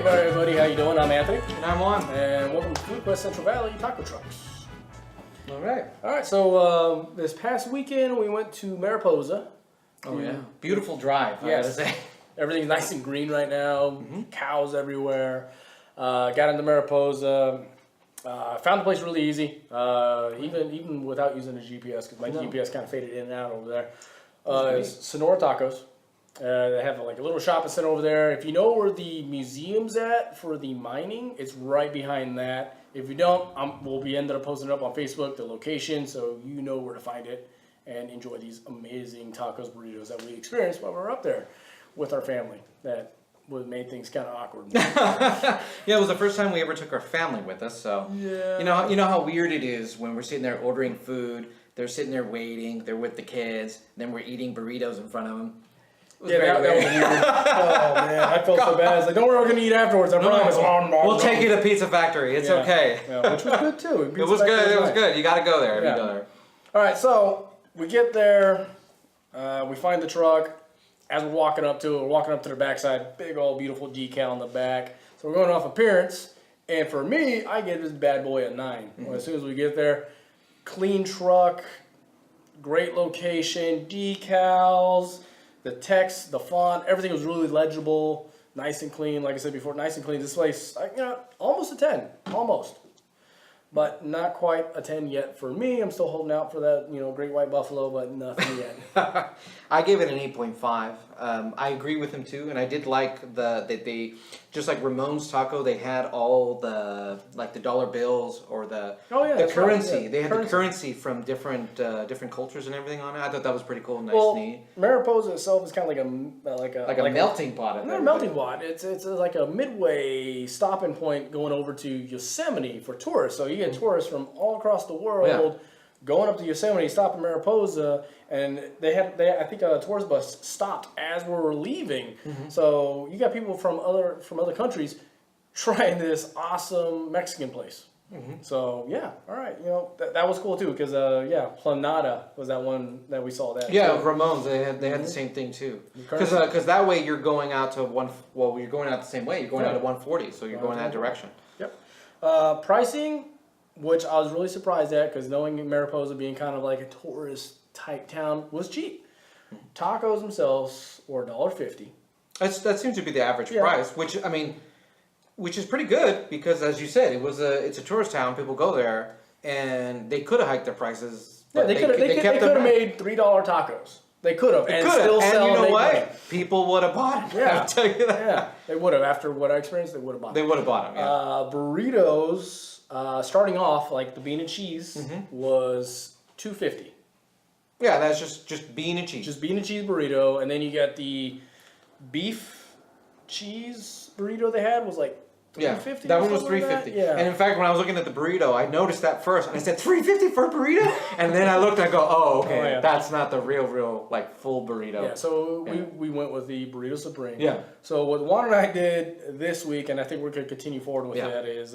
everybody, how you doing? I'm Anthony. And I'm Juan. And welcome to Food Quest Central Valley Taco Trucks. All right. Alright, so this past weekend we went to Mariposa. Oh yeah. Beautiful drive, I gotta say. Everything's nice and green right now. Cows everywhere. Got into Mariposa. Found the place really easy. Even without using a GPS, because my GPS kind of faded in and out over there. It's Sonora Tacos. They have like a little shopping center over there. If you know where the museum's at for the mining, it's right behind that. If you don't, we'll be ended up posting it up on Facebook, the location, so you know where to find it and enjoy these amazing tacos, burritos that we experienced while we were up there with our family. That made things kind of awkward. Yeah, it was the first time we ever took our family with us. So Yeah. you know how weird it is when we're sitting there ordering food. They're sitting there waiting. They're with the kids. Then we're eating burritos in front of them. Yeah, that was weird. Oh man, I felt so bad. I was like, "Don't worry, we're gonna eat afterwards. I promise." We'll take you to Pizza Factory. It's okay. Yeah, which was good too. It was good. It was good. You got to go there. Yeah. You go there. All right, so we get there. We find the truck. As we're walking up to it, we're walking up to the backside. Big old beautiful decal on the back. So we're going off appearance. And for me, I give this bad boy a 9. As soon as we get there, clean truck, great location, decals. The text, the font, everything was really legible, nice and clean. Like I said before, nice and clean. This place, almost a 10, almost. But not quite a 10 yet for me. I'm still holding out for that, great white buffalo, but nothing yet. I gave it an 8.5. I agree with him too, and I did like that they, just like Ramon's Taco, they had all the dollar bills or the currency. Right, yeah. They had the currency from different cultures and everything on it. I thought that was pretty cool, nice, neat. Mariposa itself is kind of like a melting pot. Not a melting pot. It's like a midway stopping point going over to Yosemite for tourists. So you get tourists from all across the world. Going up to Yosemite, stop in Mariposa, and I think a tourist bus stopped as we were leaving. So you got people from other countries trying this awesome Mexican place. So yeah, all right, that was cool too because Planada was that one that we saw that. Yeah, Ramon's they had the same thing too. Because that way you're going out to you're going out the same way. You're going out to 140, so you're going that direction. Yep. Pricing, which I was really surprised at because knowing Mariposa being kind of like a tourist type town, was cheap. Tacos themselves were $1.50. That seems to be the average price, which is pretty good because, as you said, it's a tourist town. People go there, and they could have hiked their prices. Yeah, they could have made $3 tacos. They could have, and still sell. And you know what? Money. People would have bought them. Yeah, I'll tell you that. Yeah, they would have. After what I experienced, they would have bought them. They would have bought them. Yeah. Burritos. Starting off, like the bean and cheese was $2.50. Yeah, that's just bean and cheese. Just bean and cheese burrito, and then you got the beef cheese burrito they had was like $3.50. That one was $3.50. Like yeah. And in fact, when I was looking at the burrito, I noticed that first, and I said $3.50 for a burrito, and then I looked and I go, oh, okay, that's not the real like full burrito. Yeah. So we went with the burrito supreme. Yeah. So what Juan and I did this week, and I think we're going to continue forward with that is.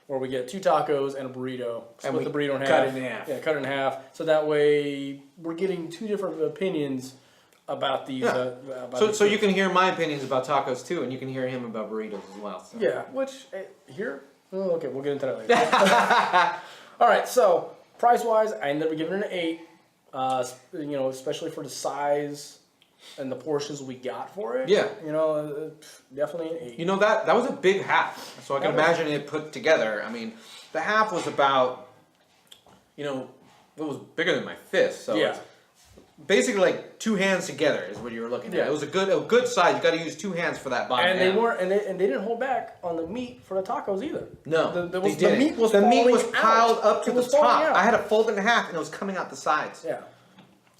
Where we get 2 tacos and a burrito. Split the burrito in half. Cut it in half. Yeah, cut it in half. So that way we're getting 2 different opinions about these. So you can hear my opinions about tacos too, and you can hear him about burritos as well. So. Yeah, which here. Oh, okay, we'll get into that later. All right, so price wise, I ended up giving it an 8. Especially for the size and the portions we got for it. Yeah. Definitely an 8. That was a big half. So I can imagine it put together. I mean, the half was about, it was bigger than my fist. So it's basically like 2 hands together is what you were looking at. It was a good size. You got to use 2 hands for that bottom. And they weren't, and they didn't hold back on the meat for the tacos either. No, the meat was piled up to the top. I had to fold it in half, and it was coming out the sides. Yeah.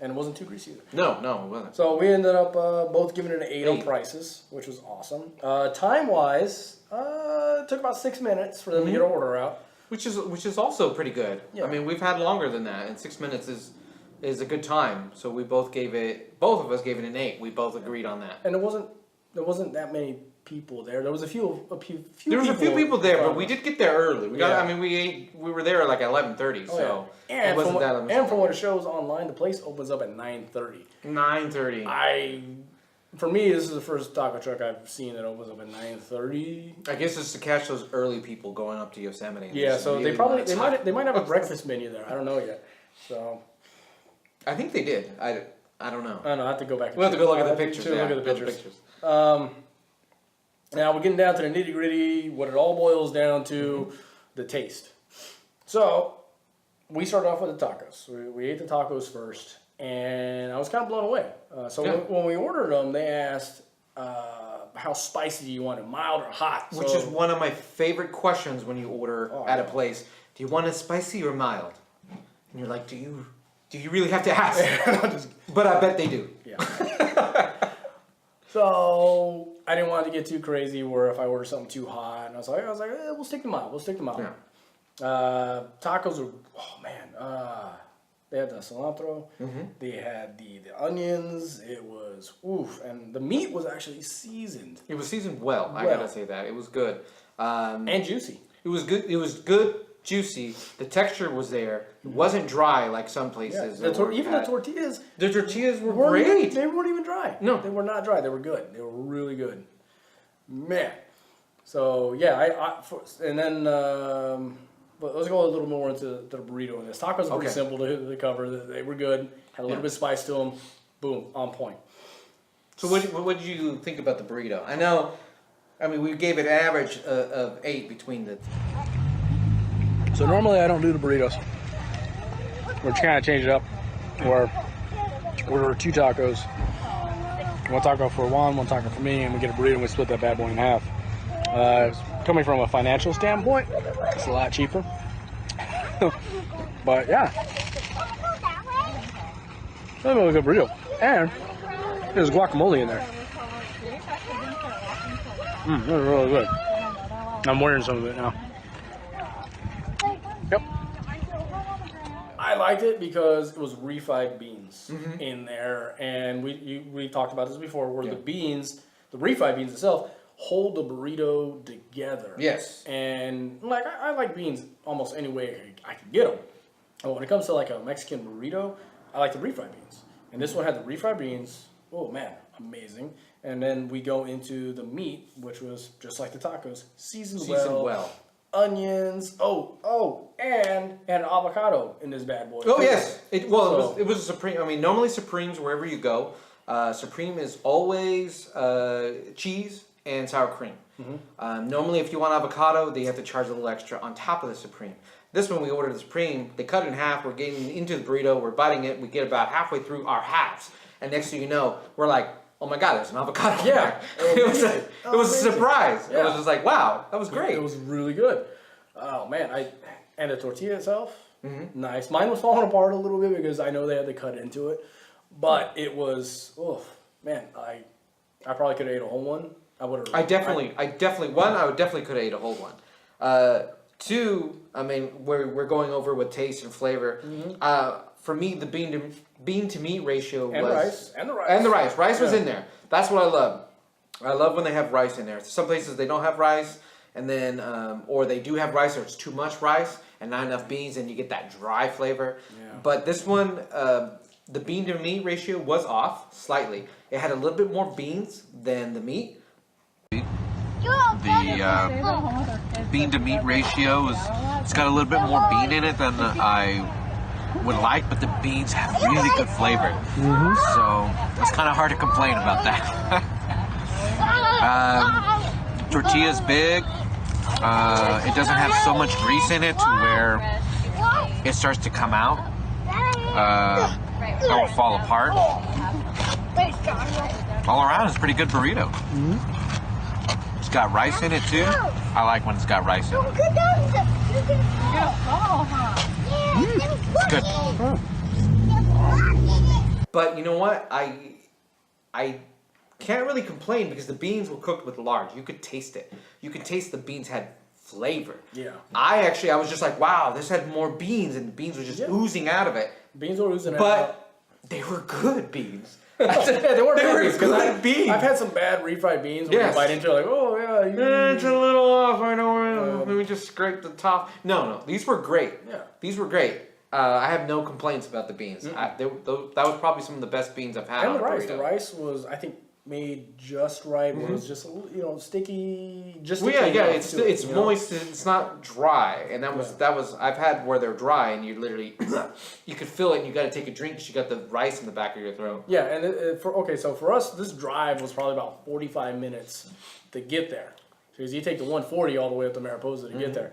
And it wasn't too greasy either. No, it wasn't. So we ended up both giving it an 8 on prices, which was awesome. Time-wise, it took about 6 minutes for them to get our order out. Which is also pretty good. Yeah. I mean, we've had longer than that, and 6 minutes is a good time. So both of us gave it an 8. We both agreed on that. And there wasn't that many people there. There was a few people there, but we did get there early. We were there like at 11:30, so it wasn't that. And from what it shows online, the place opens up at 9:30. 9:30. for me, this is the first taco truck I've seen that opens up at 9:30. I guess it's to catch those early people going up to Yosemite. And Yeah, just so really they might have a breakfast menu there. I don't know yet. So I think they did. I don't know. I don't know. I have to go back. And We'll have to go look at the check. pictures. Look at the Go pictures. Now we're getting down to the nitty gritty. What it all boils down to, the taste. So we started off with the tacos. We ate the tacos first, and I was kind of blown away. When we ordered them, they asked how spicy do you want it, mild or hot? Which is one of my favorite questions when you order at a place. Do you want it spicy or mild? And you're like, do you really have to ask? But I bet they do. Yeah. So I didn't want it to get too crazy where if I order something too hot, and I was like, we'll stick to mild. Yeah. Tacos are, oh man, they had the cilantro, they had the onions, it was, oof, and the meat was actually seasoned. It was seasoned well, I gotta say that. It was good. And juicy. It was good, juicy. The texture was there. It wasn't dry like some places. Yeah. The tortillas. The tortillas were great. They weren't even dry. No. They were not dry. They were good. They were really good. Man. So, yeah, and then, but let's go a little more into the burrito in this. Tacos are pretty simple to cover. They were good. Had a little bit of spice to them. Boom, on point. So what did you think about the burrito? I mean, we gave it an average of 8 between the... So normally I don't do the burritos. We're just kind of change it up. Where we order 2 tacos. One taco for one taco for me, and we get a burrito and we split that bad boy in half. Coming from a financial standpoint, it's a lot cheaper. But yeah, that's a really good burrito. And there's guacamole in there. That's really good. I'm wearing some of it now. Yep. I liked it because it was refried beans in there, and we talked about this before, where the beans, the refried beans itself, hold the burrito together. Yes. And like I like beans almost any way I can get them. But when it comes to like a Mexican burrito, I like the refried beans. And this one had the refried beans. Oh man, amazing. And then we go into the meat, which was just like the tacos, seasoned well. Onions, and an avocado in this bad boy. Oh yes, it was a Supreme. I mean, normally Supremes, wherever you go, Supreme is always cheese and sour cream. Normally, if you want avocado, they have to charge a little extra on top of the Supreme. This one we ordered the Supreme. They cut it in half. We're getting into the burrito. We're biting it. We get about halfway through our halves, and next thing you know, we're like, oh my god, there's an avocado. Yeah, it was a surprise. Yeah. It was just like, wow, that was great. It was really good. Oh man, and the tortilla itself, nice. Mine was falling apart a little bit because I know they had to cut into it, but it was, oh man, I probably could have ate a whole one. I would have. I definitely could have ate a whole one. 2, I mean, we're going over with taste and flavor. For me, the bean to meat ratio was the rice. Rice was in there. That's what I love. I love when they have rice in there. Some places they don't have rice, and then or they do have rice, or it's too much rice and not enough beans, and you get that dry flavor. Yeah. But this one, the bean to meat ratio was off slightly. It had a little bit more beans than the meat. The bean to meat ratio it's got a little bit more bean in it than I would like, but the beans have really good flavor. So it's kind of hard to complain about that. Tortilla's big. It doesn't have so much grease in it to where it starts to come out or will fall apart. All around, it's a pretty good burrito. It's got rice in it too. I like when it's got rice in it. It's good. But you know what? I can't really complain because the beans were cooked with lard. You could taste it. You could taste the beans had flavor. Yeah. I was just like, wow, this had more beans, and the beans were just oozing out of it. Beans were oozing out. But they were good beans. They were good beans. I've had some bad refried beans where you bite into it like, oh yeah, it's a little off. I know. Let me just scrape the top. No, these were great. Yeah, these were great. I have no complaints about the beans. That was probably some of the best beans I've had. And on the rice. burrito. The rice was, I think, made just right. Where it was just sticky. Just Well, sticky yeah. enough to It's you know? moist. It's not dry, and that was I've had where they're dry, and you literally you could feel it, and you got to take a drink because you got the rice in the back of your throat. Yeah, and so for us, this drive was probably about 45 minutes to get there. Because you take the 140 all the way up to Mariposa to get there.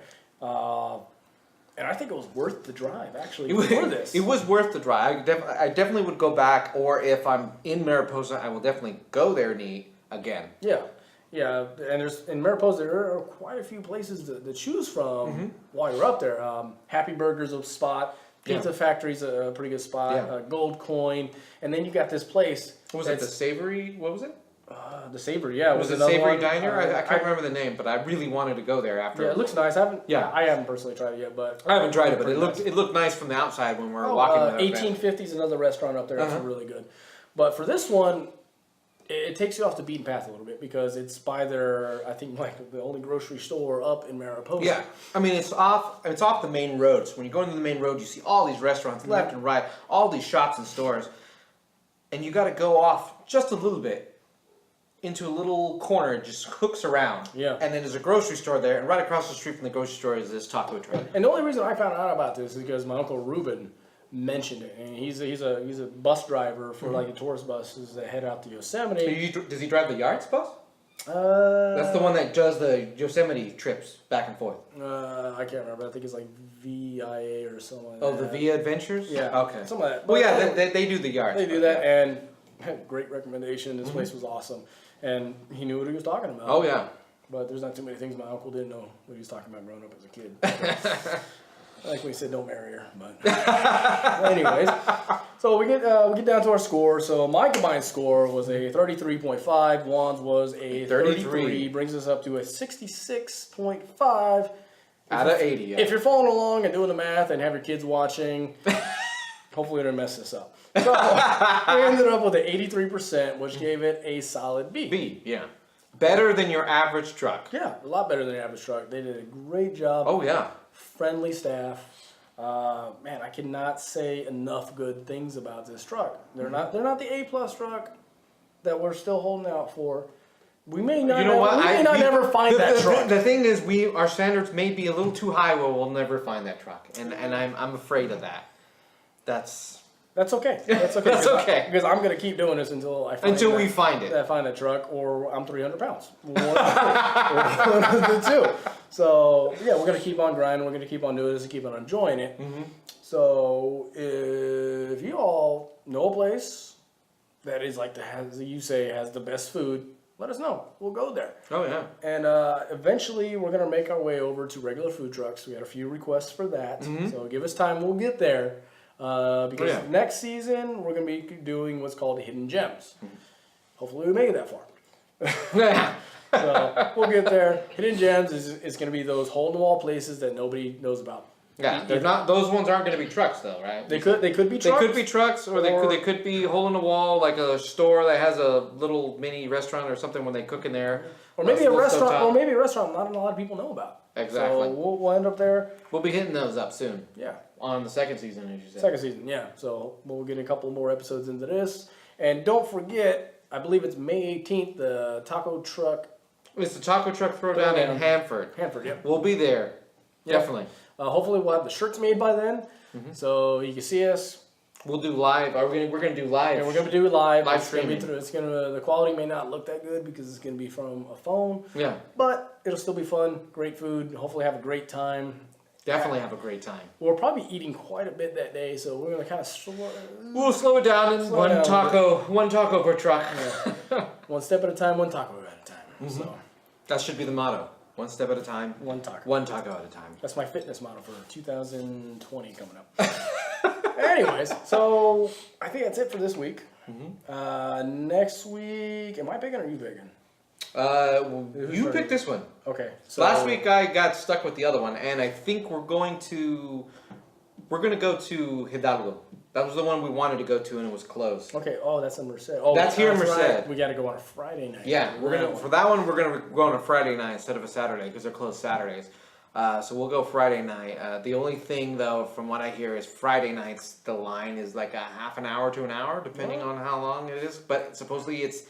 And I think it was worth the drive, actually, for this. It was worth the drive. I definitely would go back, or if I'm in Mariposa, I will definitely go there and eat again. Yeah. Yeah, and in Mariposa, there are quite a few places to choose from while you're up there. Happy Burger's a spot. Pizza Factory's a pretty good spot. Yeah. Gold Coin. And then you got this place. What was it? The Savory? What was it? The Savory, yeah. Was it Savory Diner? I can't remember the name, but I really wanted to go there after. Yeah, it looks nice. I haven't personally tried it yet, but I haven't tried it, but it looked nice from the outside when we were walking. 1850 is another restaurant up there. That's really good. But for this one, it takes you off the beaten path a little bit because it's by their, I think, like the only grocery store up in Mariposa. Yeah, I mean it's off the main road. So when you go into the main road, you see all these restaurants left and right, all these shops and stores, and you got to go off just a little bit into a little corner. It just hooks around. Yeah. And then there's a grocery store there, and right across the street from the grocery store is this taco truck. And the only reason I found out about this is because my uncle Ruben mentioned it, and he's a bus driver for like the tourist buses that head out to Yosemite. Does he drive the Yards bus? Uh, That's the one that does the Yosemite trips back and forth. I can't remember. I think it's like VIA or something like that. Oh, the Via Adventures? Yeah. Okay. Something like that. Well, yeah, But they do the Yards. they do that, and great recommendation. This place was awesome, and he knew what he was talking about. Oh, yeah. But there's not too many things my uncle didn't know what he was talking about growing up as a kid. Like we said, don't marry her. But anyways, so we get down to our score. So my combined score was a 33.5. Juan's was a 33. Brings us up to a 66.5. Out of 80, yeah. If you're following along and doing the math and have your kids watching, hopefully we didn't mess this up. So we ended up with an 83%, which gave it a solid B. B, yeah. Better than your average truck. Yeah, a lot better than the average truck. They did a great job. Oh, yeah. Friendly staff. Man, I cannot say enough good things about this truck. They're not the A+ truck that we're still holding out for. We may not. You know what? We may not never find that truck. The thing is, our standards may be a little too high where we'll never find that truck, and I'm afraid of that. That's okay. That's okay. That's okay. Because I'm gonna keep doing this until I find we find it. I find that truck, or I'm 300 pounds. One of the two. So yeah, we're gonna keep on grinding. We're gonna keep on doing this and keep on enjoying it. Mm-hmm. So if you all know a place that is like has the best food, let us know. We'll go there. Oh yeah. And eventually we're gonna make our way over to regular food trucks. We had a few requests for that. Mm-hmm. So give us time. We'll get there. Because next season we're going to be doing what's called Hidden Gems. Hopefully we make it that far. So we'll get there. Hidden Gems is going to be those hole-in-the-wall places that nobody knows about. Yeah, they're not. Those ones aren't going to be trucks, though, right? They could be trucks. They could be trucks, or they could be hole in the wall, like a store that has a little mini restaurant or something when they cook in there. Or maybe a restaurant. Or maybe a restaurant not a lot of people know about. Exactly. So we'll end up there. We'll be hitting those up soon. Yeah. On the second season, as you said. Second season, yeah. So we'll get a couple more episodes into this. And don't forget, I believe it's May 18th, the taco truck. It's the taco truck throwdown in Hanford. Hanford, yeah. We'll be there. Yeah. Definitely. Hopefully we'll have the shirts made by then, so you can see us. We'll do live. We're gonna do live. Yeah, we're gonna do it live. Live streaming. The quality may not look that good because it's gonna be from a phone. Yeah. But it'll still be fun. Great food. Hopefully have a great time. Definitely have a great time. We're probably eating quite a bit that day, so we're gonna kind of We'll slow it down in one taco per truck. Yeah. One step at a time, one taco at a time. So that should be the motto. One step at a time. One taco. One taco at a time. That's my fitness model for 2020 coming up. Anyways, so I think that's it for this week. Next week, am I picking or are you picking? You picked this one. Okay. So last week I got stuck with the other one, and I think we're going to go to Hidalgo. That was the one we wanted to go to, and it was closed. Okay. Oh, that's in Merced. Oh, that's here in Merced. Right. We got to go on a Friday night. Yeah, we're gonna for that one. We're gonna go on a Friday night instead of a Saturday because they're closed Saturdays. So we'll go Friday night. The only thing, though, from what I hear, is Friday nights the line is like a half an hour to an hour, depending on how long it is. But supposedly it's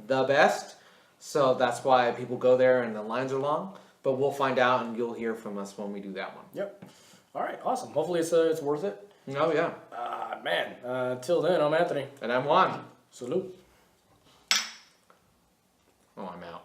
the best. So that's why people go there and the lines are long. But we'll find out, and you'll hear from us when we do that one. Yep. All right, awesome. Hopefully it's worth it. Oh, yeah. Man, until then, I'm Anthony. And I'm Juan. Salute. Oh, I'm out.